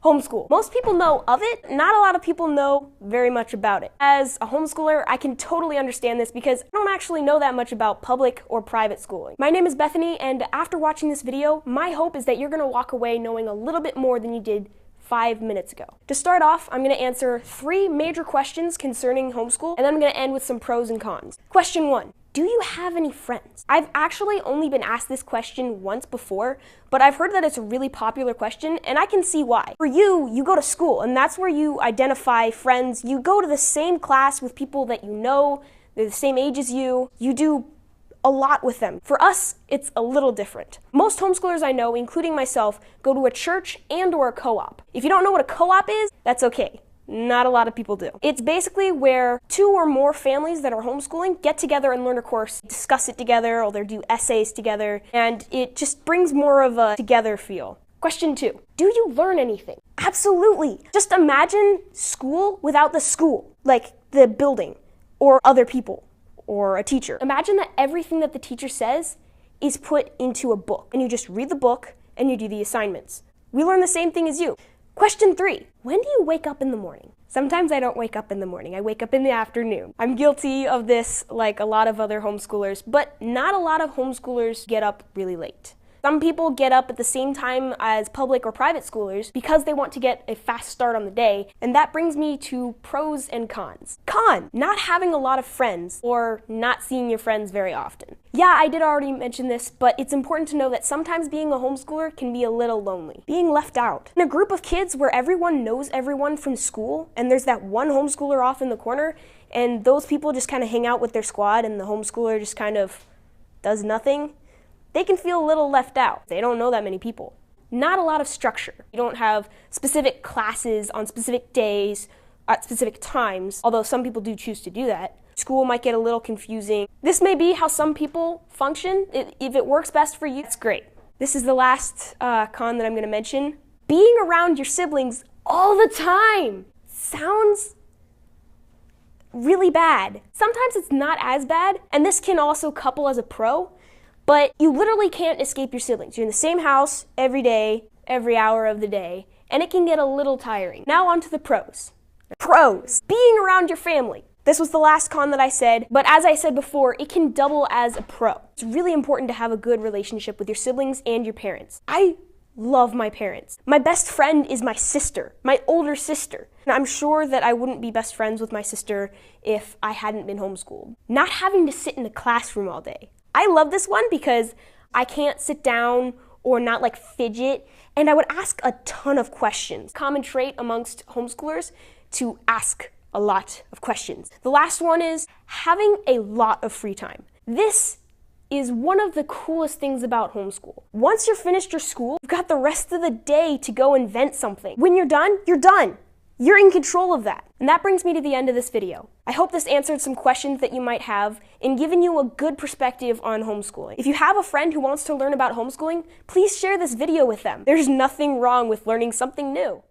Homeschool. Most people know of it, not a lot of people know very much about it. As a homeschooler, I can totally understand this because I don't actually know that much about public or private schooling. My name is Bethany, and after watching this video, my hope is that you're gonna walk away knowing a little bit more than you did 5 minutes ago. To start off, I'm going to answer 3 major questions concerning homeschool, and then I'm going to end with some pros and cons. Question 1. Do you have any friends? I've actually only been asked this question once before, but I've heard that it's a really popular question, and I can see why. For you, you go to school, and that's where you identify friends. You go to the same class with people that you know, they're the same age as you. You do a lot with them. For us, it's a little different. Most homeschoolers I know, including myself, go to a church and or a co-op. If you don't know what a co-op is, that's okay. Not a lot of people do. It's basically where 2 or more families that are homeschooling get together and learn a course, discuss it together, or they do essays together, and it just brings more of a together feel. Question 2. Do you learn anything? Absolutely. Just imagine school without the school, like the building or other people or a teacher. Imagine that everything that the teacher says is put into a book, and you just read the book and you do the assignments. We learn the same thing as you. Question 3, when do you wake up in the morning? Sometimes I don't wake up in the morning, I wake up in the afternoon. I'm guilty of this like a lot of other homeschoolers, but not a lot of homeschoolers get up really late. Some people get up at the same time as public or private schoolers because they want to get a fast start on the day, and that brings me to pros and cons. Con, not having a lot of friends or not seeing your friends very often. Yeah, I did already mention this, but it's important to know that sometimes being a homeschooler can be a little lonely. Being left out. In a group of kids where everyone knows everyone from school, and there's that one homeschooler off in the corner, and those people just kind of hang out with their squad and the homeschooler just kind of does nothing, they can feel a little left out. They don't know that many people. Not a lot of structure. You don't have specific classes on specific days at specific times, although some people do choose to do that. School might get a little confusing. This may be how some people function. If it works best for you, that's great. This is the last con that I'm going to mention. Being around your siblings all the time sounds really bad. Sometimes it's not as bad, and this can also couple as a pro. But you literally can't escape your siblings. You're in the same house every day, every hour of the day, and it can get a little tiring. Now on to the pros. Pros. Being around your family. This was the last con that I said, but as I said before, it can double as a pro. It's really important to have a good relationship with your siblings and your parents. I love my parents. My best friend is my sister, my older sister. And I'm sure that I wouldn't be best friends with my sister if I hadn't been homeschooled. Not having to sit in a classroom all day. I love this one because I can't sit down or not like fidget, and I would ask a ton of questions. Common trait amongst homeschoolers to ask a lot of questions. The last one is having a lot of free time. This is one of the coolest things about homeschool. Once you're finished your school, you've got the rest of the day to go invent something. When you're done, you're done. You're in control of that. And that brings me to the end of this video. I hope this answered some questions that you might have and given you a good perspective on homeschooling. If you have a friend who wants to learn about homeschooling, please share this video with them. There's nothing wrong with learning something new.